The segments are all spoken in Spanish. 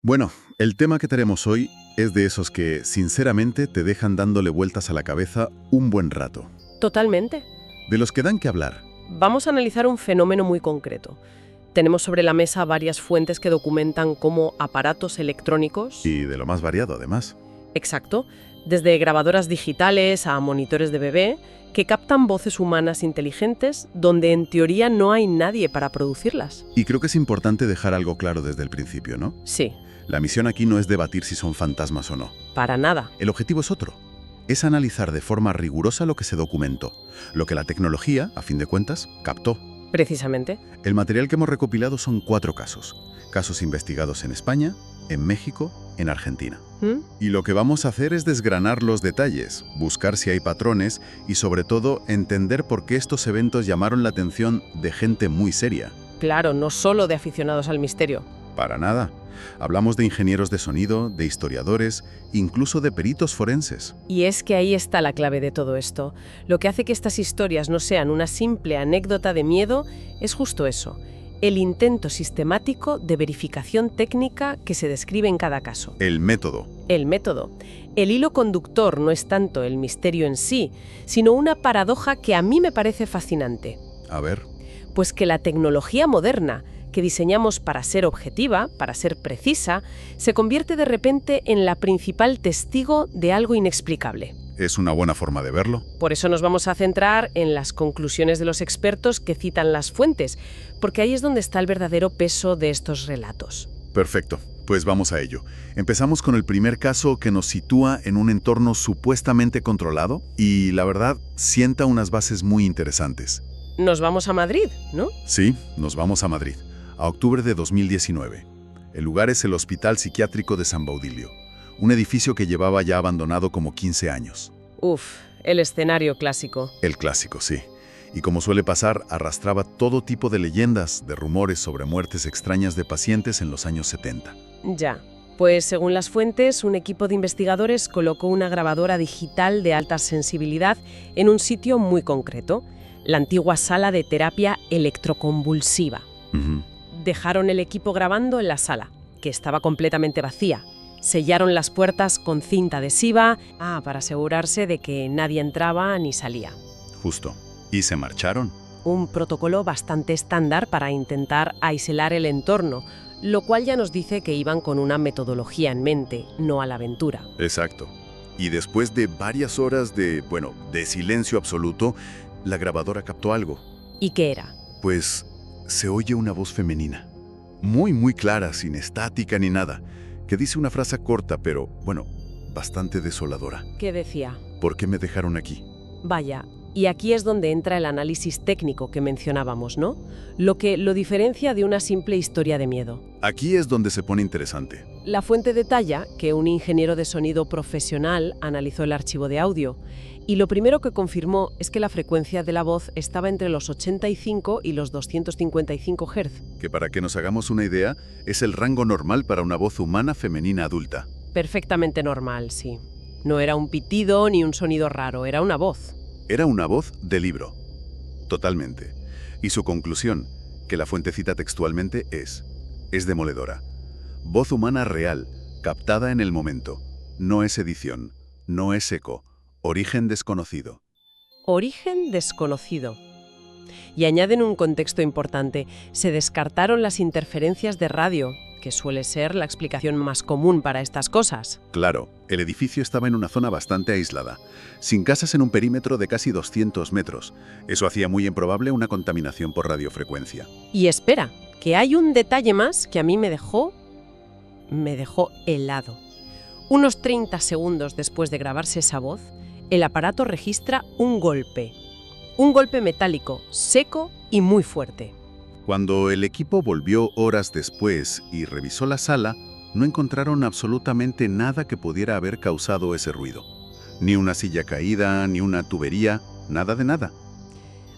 Bueno, el tema que tenemos hoy es de esos que, sinceramente, te dejan dándole vueltas a la cabeza un buen rato. Totalmente. De los que dan que hablar. Vamos a analizar un fenómeno muy concreto. Tenemos sobre la mesa varias fuentes que documentan cómo aparatos electrónicos... Y de lo más variado, además. Exacto. Desde grabadoras digitales a monitores de bebé, que captan voces humanas inteligentes donde en teoría no hay nadie para producirlas. Y creo que es importante dejar algo claro desde el principio, ¿no? Sí, La misión aquí no es debatir si son fantasmas o no. para nada. El objetivo es otro. Es analizar de forma rigurosa lo que se documentó, lo que la tecnología, a fin de cuentas, captó. Precisamente. El material que hemos recopilado son 4 casos. Casos investigados en España, en México, en Argentina. ¿Mm? Y lo que vamos a hacer es desgranar los detalles, buscar si hay patrones y, sobre todo, entender por qué estos eventos llamaron la atención de gente muy seria. Claro, no solo de aficionados al misterio. Para nada. Hablamos de ingenieros de sonido, de historiadores, incluso de peritos forenses. Y es que ahí está la clave de todo esto. Lo que hace que estas historias no sean una simple anécdota de miedo es justo eso, el intento sistemático de verificación técnica que se describe en cada caso. El método. El método. El hilo conductor no es tanto el misterio en sí, sino una paradoja que a mí me parece fascinante. A ver. Pues que la tecnología moderna, que diseñamos para ser objetiva, para ser precisa, se convierte de repente en la principal testigo de algo inexplicable. Es una buena forma de verlo. Por eso nos vamos a centrar en las conclusiones de los expertos que citan las fuentes, porque ahí es donde está el verdadero peso de estos relatos. Perfecto. Pues vamos a ello. Empezamos con el primer caso que nos sitúa en un entorno supuestamente controlado y, la verdad, sienta unas bases muy interesantes. Nos vamos a Madrid, ¿no? Sí, nos vamos a Madrid, a octubre de 2019. El lugar es el Hospital Psiquiátrico de San Baudilio, un edificio que llevaba ya abandonado como 15 años. Uf, el escenario clásico. El clásico, sí. Y como suele pasar, arrastraba todo tipo de leyendas, de rumores sobre muertes extrañas de pacientes en los años 70. Ya. Pues según las fuentes, un equipo de investigadores colocó una grabadora digital de alta sensibilidad en un sitio muy concreto, la antigua sala de terapia electroconvulsiva. Ujú. Dejaron el equipo grabando en la sala, que estaba completamente vacía. Sellaron las puertas con cinta adhesiva, para asegurarse de que nadie entraba ni salía. Justo. ¿Y se marcharon? Un protocolo bastante estándar para intentar aislar el entorno, lo cual ya nos dice que iban con una metodología en mente, no a la aventura. Exacto. Y después de varias horas de silencio absoluto, la grabadora captó algo. ¿Y qué era? Pues se oye una voz femenina, muy clara, sin estática ni nada, que dice una frase corta, pero, bastante desoladora. ¿Qué decía? ¿Por qué me dejaron aquí? Vaya, y aquí es donde entra el análisis técnico que mencionábamos, ¿no? Lo que lo diferencia de una simple historia de miedo. Aquí es donde se pone interesante. La fuente detalla que un ingeniero de sonido profesional analizó el archivo de audio y lo primero que confirmó es que la frecuencia de la voz estaba entre los 85 y los 255 Hz. Que para que nos hagamos una idea, es el rango normal para una voz humana femenina adulta. Perfectamente normal, sí. No era un pitido ni un sonido raro, era una voz. Era una voz de libro. Totalmente. Y su conclusión, que la fuente cita textualmente, es demoledora. Voz humana real, captada en el momento. No es edición, no es eco. Origen desconocido. Origen desconocido. Y añaden un contexto importante. Se descartaron las interferencias de radio, que suele ser la explicación más común para estas cosas. Claro, el edificio estaba en una zona bastante aislada, sin casas en un perímetro de casi 200 metros. Eso hacía muy improbable una contaminación por radiofrecuencia. Y espera, que hay un detalle más que a mí me dejó helado. Unos 30 segundos después de grabarse esa voz, el aparato registra un golpe metálico, seco y muy fuerte. Cuando el equipo volvió horas después y revisó la sala, no encontraron absolutamente nada que pudiera haber causado ese ruido. Ni una silla caída, ni una tubería, nada de nada.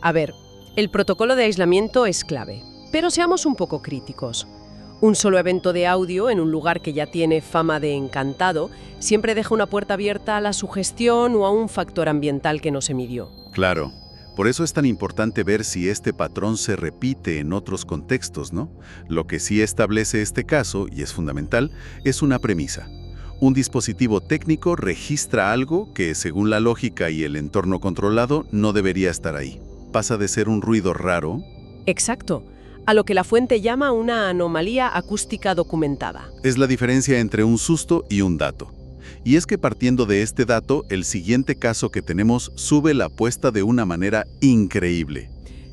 A ver, el protocolo de aislamiento es clave, pero seamos un poco críticos. Un solo evento de audio en un lugar que ya tiene fama de encantado siempre deja una puerta abierta a la sugestión o a un factor ambiental que no se midió. Claro, Por eso es tan importante ver si este patrón se repite en otros contextos, ¿no? Lo que sí establece este caso, y es fundamental, es una premisa. Un dispositivo técnico registra algo que, según la lógica y el entorno controlado, no debería estar ahí. Pasa de ser un ruido raro. Exacto, a lo que la fuente llama una anomalía acústica documentada. Es la diferencia entre un susto y un dato. Y es que partiendo de este dato, el siguiente caso que tenemos sube la apuesta de una manera increíble.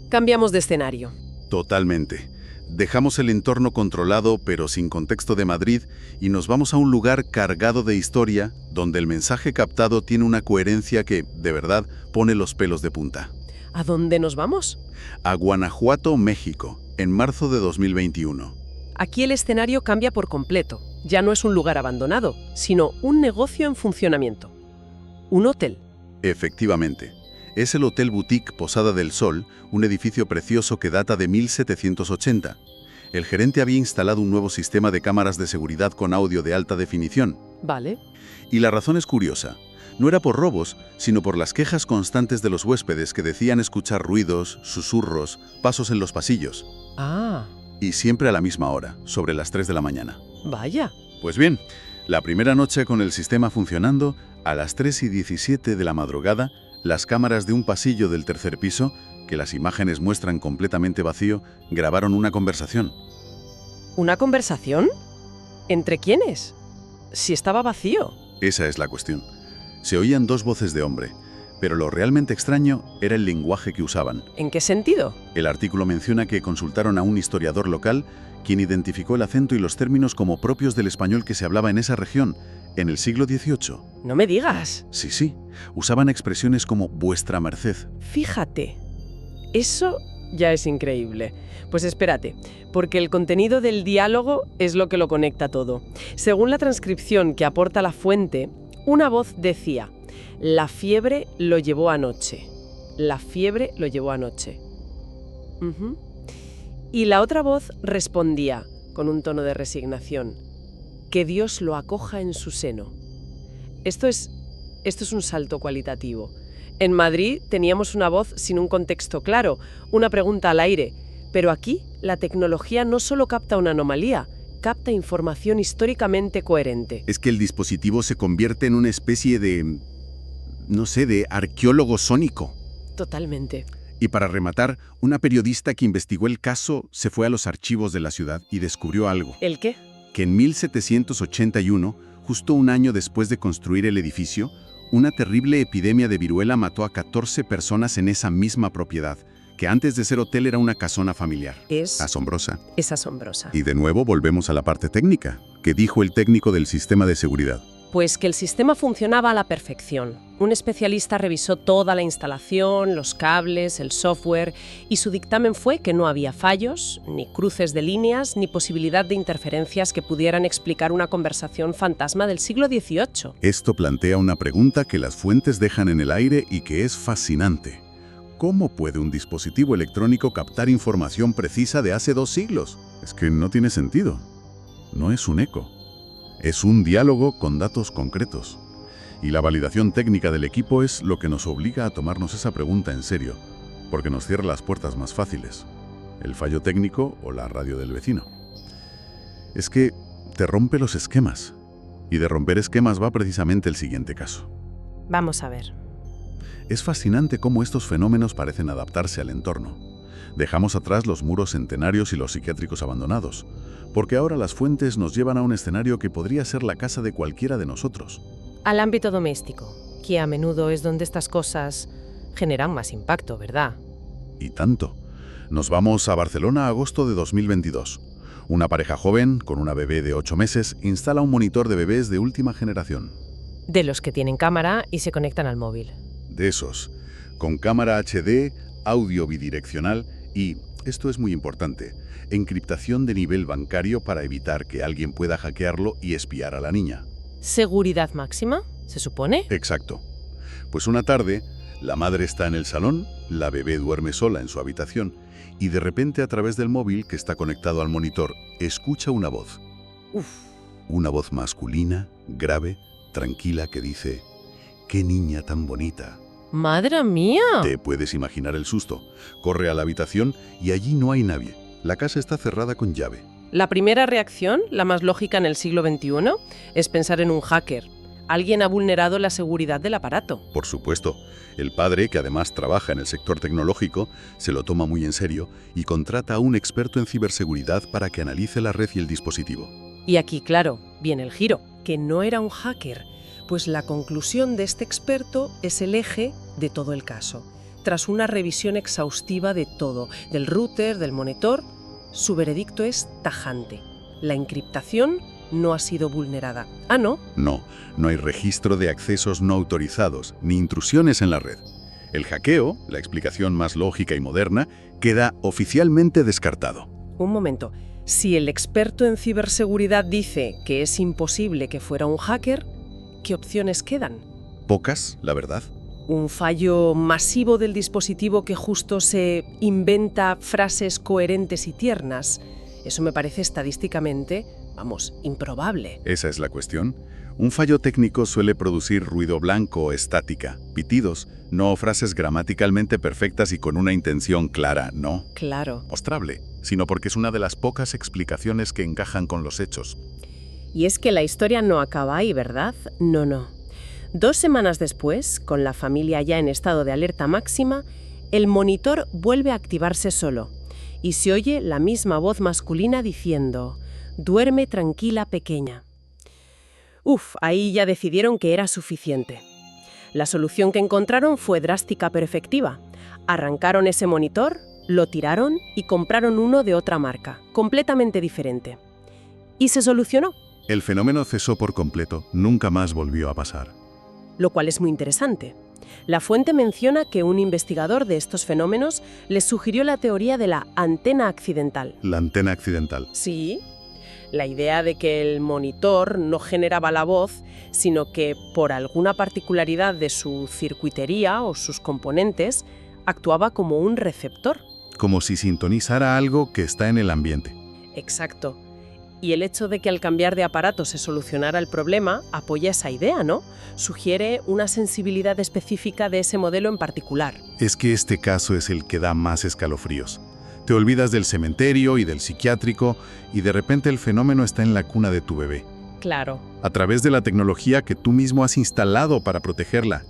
Cambiamos de escenario. Totalmente. Dejamos el entorno controlado pero sin contexto de Madrid y nos vamos a un lugar cargado de historia donde el mensaje captado tiene una coherencia que, de verdad, pone los pelos de punta. ¿A dónde nos vamos? A Guanajuato, México, en marzo de 2021. Aquí el escenario cambia por completo. Ya no es un lugar abandonado, sino un negocio en funcionamiento. Un hotel. Efectivamente. Es el Hotel Boutique Posada del Sol, un edificio precioso que data de 1780. El gerente había instalado un nuevo sistema de cámaras de seguridad con audio de alta definición. Vale. Y la razón es curiosa. No era por robos, sino por las quejas constantes de los huéspedes que decían escuchar ruidos, susurros, pasos en los pasillos. Ah, Y siempre a la misma hora, sobre las 3 de la mañana. vaya. Pues bien, la primera noche con el sistema funcionando, a las 3:17 de la madrugada, las cámaras de un pasillo del tercer piso, que las imágenes muestran completamente vacío, grabaron una conversación. ¿Una conversación? ¿Entre quiénes? Si estaba vacío. Esa es la cuestión. Se oían dos voces de hombre, pero lo realmente extraño era el lenguaje que usaban. ¿En qué sentido? El artículo menciona que consultaron a un historiador local, quien identificó el acento y los términos como propios del español que se hablaba en esa región, en el siglo XVIII. No me digas. Sí, usaban expresiones como vuestra merced. Fíjate. Eso ya es increíble. Pues espérate, porque el contenido del diálogo es lo que lo conecta todo. Según la transcripción que aporta la fuente, una voz decía: la fiebre lo llevó anoche. La fiebre lo llevó anoche. Ujú. Y la otra voz respondía, con un tono de resignación: que Dios lo acoja en su seno. Esto es un salto cualitativo. En Madrid teníamos una voz sin un contexto claro, una pregunta al aire, pero aquí la tecnología no solo capta una anomalía, capta información históricamente coherente. Es que el dispositivo se convierte en una especie de, de arqueólogo sónico. Totalmente. Y para rematar, una periodista que investigó el caso se fue a los archivos de la ciudad y descubrió algo. ¿El qué? Que en 1781, justo un año después de construir el edificio, una terrible epidemia de viruela mató a 14 personas en esa misma propiedad, que antes de ser hotel era una casona familiar. Es Asombrosa. asombrosa. Y de nuevo volvemos a la parte técnica, que dijo el técnico del sistema de seguridad. Pues que el sistema funcionaba a la perfección. Un especialista revisó toda la instalación, los cables, el software, y su dictamen fue que no había fallos, ni cruces de líneas, ni posibilidad de interferencias que pudieran explicar una conversación fantasma del siglo XVIII. Esto plantea una pregunta que las fuentes dejan en el aire y que es fascinante. ¿Cómo puede un dispositivo electrónico captar información precisa de hace 2 siglos? Es que no tiene sentido. No es un eco. Es un diálogo con datos concretos. Y la validación técnica del equipo es lo que nos obliga a tomarnos esa pregunta en serio, porque nos cierra las puertas más fáciles. El fallo técnico o la radio del vecino. Es que te rompe los esquemas. Y de romper esquemas va precisamente el siguiente caso. Vamos a ver. Es fascinante cómo estos fenómenos parecen adaptarse al entorno. Dejamos atrás los muros centenarios y los psiquiátricos abandonados, porque ahora las fuentes nos llevan a un escenario que podría ser la casa de cualquiera de nosotros. Al ámbito doméstico, que a menudo es donde estas cosas generan más impacto, ¿verdad? Y tanto. Nos vamos a Barcelona a agosto de 2022. Una pareja joven, con una bebé de 8 meses, instala un monitor de bebés de última generación. De los que tienen cámara y se conectan al móvil. De esos, con cámara HD, audio bidireccional y, esto es muy importante, encriptación de nivel bancario para evitar que alguien pueda hackearlo y espiar a la niña. ¿Seguridad máxima, se supone? Exacto. Pues una tarde, la madre está en el salón, la bebé duerme sola en su habitación y de repente a través del móvil que está conectado al monitor, escucha una voz. Uf. Una voz masculina, grave, tranquila que dice: «¡Qué niña tan bonita! ¡Madre mía! Te puedes imaginar el susto. Corre a la habitación y allí no hay nadie. La casa está cerrada con llave. La primera reacción, la más lógica en el siglo XXI, es pensar en un hacker. Alguien ha vulnerado la seguridad del aparato. Por supuesto, el padre, que además trabaja en el sector tecnológico, se lo toma muy en serio y contrata a un experto en ciberseguridad para que analice la red y el dispositivo. Y aquí, claro, viene el giro, que no era un hacker, pues la conclusión de este experto es el eje de todo el caso. Tras una revisión exhaustiva de todo, del router, del monitor, su veredicto es tajante. La encriptación no ha sido vulnerada. ¿Ah, no? No hay registro de accesos no autorizados, ni intrusiones en la red. El hackeo, la explicación más lógica y moderna, queda oficialmente descartado. Un momento. Si el experto en ciberseguridad dice que es imposible que fuera un hacker, ¿qué opciones quedan? Pocas, la verdad. ¿Un fallo masivo del dispositivo que justo se inventa frases coherentes y tiernas? Eso me parece estadísticamente, improbable. Esa es la cuestión. Un fallo técnico suele producir ruido blanco o estática, pitidos, no frases gramaticalmente perfectas y con una intención clara, no Claro. mostrable, sino porque es una de las pocas explicaciones que encajan con los hechos. Y es que la historia no acaba ahí, ¿verdad? No. 2 semanas después, con la familia ya en estado de alerta máxima, el monitor vuelve a activarse solo y se oye la misma voz masculina diciendo: «Duerme tranquila, pequeña». Ahí ya decidieron que era suficiente. La solución que encontraron fue drástica pero efectiva. Arrancaron ese monitor, lo tiraron y compraron uno de otra marca, completamente diferente. Y se solucionó. El fenómeno cesó por completo, nunca más volvió a pasar. Lo cual es muy interesante. La fuente menciona que un investigador de estos fenómenos les sugirió la teoría de la antena accidental. La antena accidental. Sí, la idea de que el monitor no generaba la voz, sino que por alguna particularidad de su circuitería o sus componentes, actuaba como un receptor. Como si sintonizara algo que está en el ambiente. Exacto. Y el hecho de que al cambiar de aparato se solucionara el problema apoya esa idea, ¿no? Sugiere una sensibilidad específica de ese modelo en particular. Es que este caso es el que da más escalofríos. Te olvidas del cementerio y del psiquiátrico y de repente el fenómeno está en la cuna de tu bebé. Claro. A través de la tecnología que tú mismo has instalado para protegerla.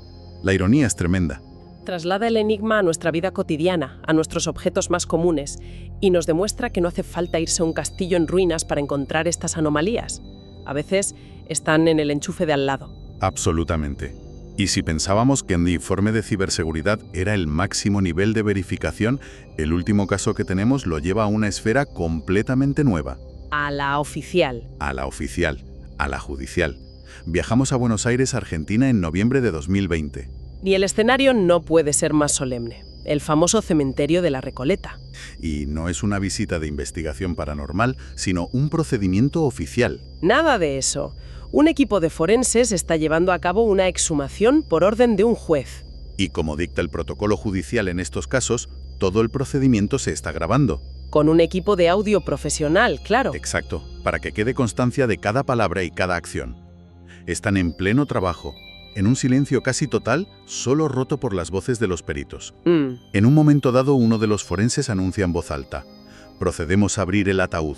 La ironía es tremenda. Traslada el enigma a nuestra vida cotidiana, a nuestros objetos más comunes, y nos demuestra que no hace falta irse a un castillo en ruinas para encontrar estas anomalías. A veces están en el enchufe de al lado. Absolutamente. Y si pensábamos que en el informe de ciberseguridad era el máximo nivel de verificación, el último caso que tenemos lo lleva a una esfera completamente nueva. A la oficial. A la oficial, a la judicial. Viajamos a Buenos Aires, Argentina, en noviembre de 2020. Y el escenario no puede ser más solemne. El famoso cementerio de la Recoleta. Y no es una visita de investigación paranormal, sino un procedimiento oficial. Nada de eso. Un equipo de forenses está llevando a cabo una exhumación por orden de un juez. Y como dicta el protocolo judicial en estos casos, todo el procedimiento se está grabando. Con un equipo de audio profesional, claro. Exacto, para que quede constancia de cada palabra y cada acción. Están en pleno trabajo, en un silencio casi total, solo roto por las voces de los peritos. En un momento dado, uno de los forenses anuncia en voz alta: «Procedemos a abrir el ataúd».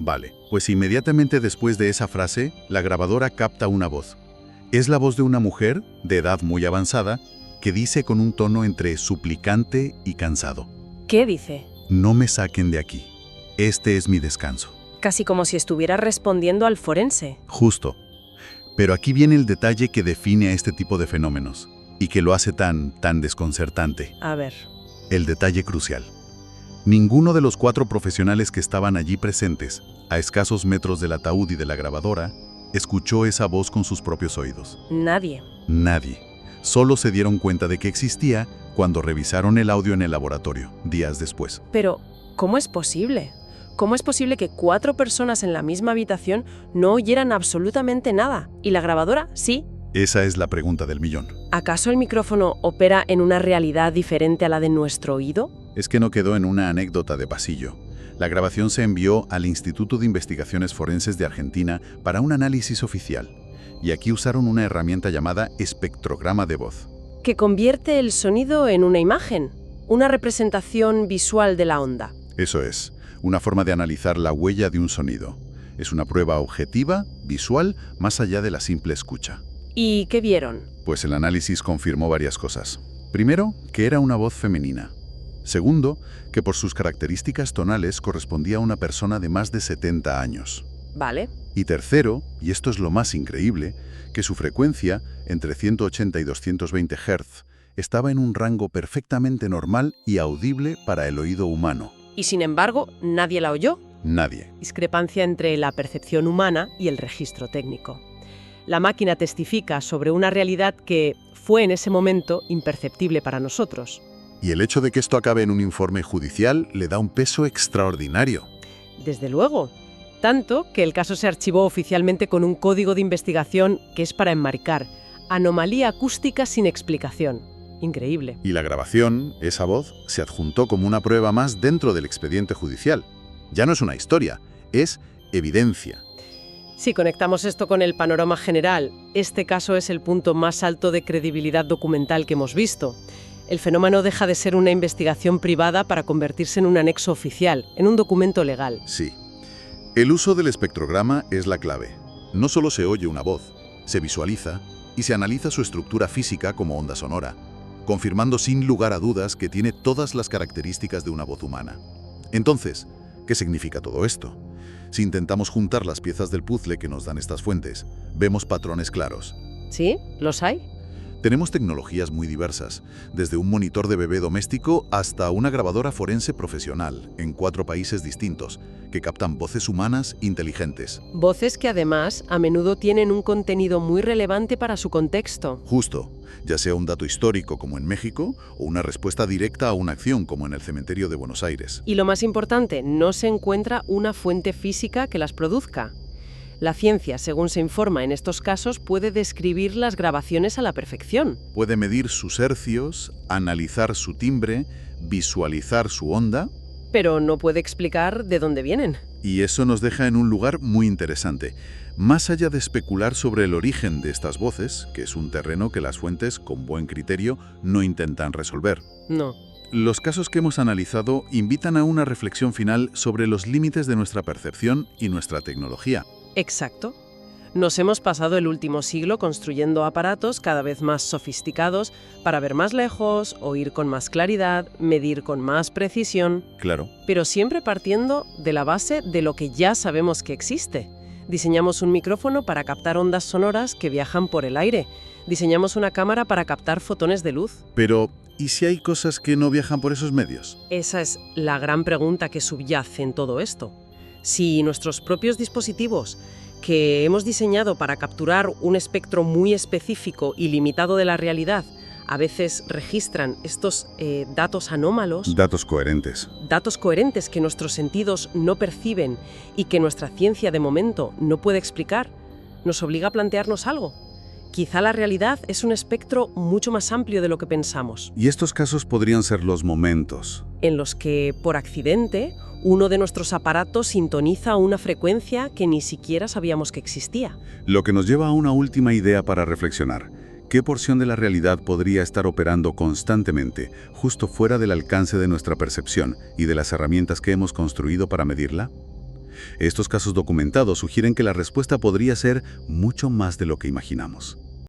Vale, pues inmediatamente después de esa frase, la grabadora capta una voz. Es la voz de una mujer, de edad muy avanzada, que dice con un tono entre suplicante y cansado: ¿Qué dice? «No me saquen de aquí. Este es mi descanso». Casi como si estuviera respondiendo al forense. Justo. Pero aquí viene el detalle que define a este tipo de fenómenos y que lo hace tan desconcertante. A ver. El detalle crucial. Ninguno de los 4 profesionales que estaban allí presentes, a escasos metros del ataúd y de la grabadora, escuchó esa voz con sus propios oídos. Nadie. Nadie. Solo se dieron cuenta de que existía cuando revisaron el audio en el laboratorio, días después. Pero, ¿cómo es posible? ¿Cómo es posible que 4 personas en la misma habitación no oyeran absolutamente nada? ¿Y la grabadora sí? Esa es la pregunta del millón. ¿Acaso el micrófono opera en una realidad diferente a la de nuestro oído? Es que no quedó en una anécdota de pasillo. La grabación se envió al Instituto de Investigaciones Forenses de Argentina para un análisis oficial. Y aquí usaron una herramienta llamada espectrograma de voz. Que convierte el sonido en una imagen, una representación visual de la onda. Eso es, una forma de analizar la huella de un sonido. Es una prueba objetiva, visual, más allá de la simple escucha. ¿Y qué vieron? Pues el análisis confirmó varias cosas. Primero, que era una voz femenina. Segundo, que por sus características tonales correspondía a una persona de más de 70 años. Vale. Y tercero, y esto es lo más increíble, que su frecuencia, entre 180 y 220 Hz, estaba en un rango perfectamente normal y audible para el oído humano. Y sin embargo, nadie la oyó. Nadie. Discrepancia entre la percepción humana y el registro técnico. La máquina testifica sobre una realidad que fue en ese momento imperceptible para nosotros. Y el hecho de que esto acabe en un informe judicial le da un peso extraordinario. Desde luego. Tanto que el caso se archivó oficialmente con un código de investigación que es para enmarcar: anomalía acústica sin explicación. Increíble. Y la grabación, esa voz, se adjuntó como una prueba más dentro del expediente judicial. Ya no es una historia, es evidencia. Si conectamos esto con el panorama general, este caso es el punto más alto de credibilidad documental que hemos visto. El fenómeno deja de ser una investigación privada para convertirse en un anexo oficial, en un documento legal. Sí. El uso del espectrograma es la clave. No solo se oye una voz, se visualiza y se analiza su estructura física como onda sonora, confirmando sin lugar a dudas que tiene todas las características de una voz humana. Entonces, ¿qué significa todo esto? Si intentamos juntar las piezas del puzzle que nos dan estas fuentes, vemos patrones claros. ¿Sí? ¿Los hay? Tenemos tecnologías muy diversas, desde un monitor de bebé doméstico hasta una grabadora forense profesional, en 4 países distintos, que captan voces humanas inteligentes. Voces que además a menudo tienen un contenido muy relevante para su contexto. Justo, ya sea un dato histórico como en México o una respuesta directa a una acción como en el cementerio de Buenos Aires. Y lo más importante, no se encuentra una fuente física que las produzca. La ciencia, según se informa en estos casos, puede describir las grabaciones a la perfección. Puede medir sus hercios, analizar su timbre, visualizar su onda. Pero no puede explicar de dónde vienen. Y eso nos deja en un lugar muy interesante. Más allá de especular sobre el origen de estas voces, que es un terreno que las fuentes, con buen criterio, no intentan resolver. No. Los casos que hemos analizado invitan a una reflexión final sobre los límites de nuestra percepción y nuestra tecnología. Exacto. Nos hemos pasado el último siglo construyendo aparatos cada vez más sofisticados para ver más lejos, oír con más claridad, medir con más precisión. Claro. Pero siempre partiendo de la base de lo que ya sabemos que existe. Diseñamos un micrófono para captar ondas sonoras que viajan por el aire. Diseñamos una cámara para captar fotones de luz. Pero, ¿y si hay cosas que no viajan por esos medios? Esa es la gran pregunta que subyace en todo esto. Si nuestros propios dispositivos, que hemos diseñado para capturar un espectro muy específico y limitado de la realidad, a veces registran estos datos anómalos, Datos coherentes. datos coherentes que nuestros sentidos no perciben y que nuestra ciencia de momento no puede explicar, nos obliga a plantearnos algo. Quizá la realidad es un espectro mucho más amplio de lo que pensamos, Y estos casos podrían ser los momentos. en los que, por accidente, uno de nuestros aparatos sintoniza una frecuencia que ni siquiera sabíamos que existía. Lo que nos lleva a una última idea para reflexionar. ¿Qué porción de la realidad podría estar operando constantemente, justo fuera del alcance de nuestra percepción y de las herramientas que hemos construido para medirla? Estos casos documentados sugieren que la respuesta podría ser mucho más de lo que imaginamos.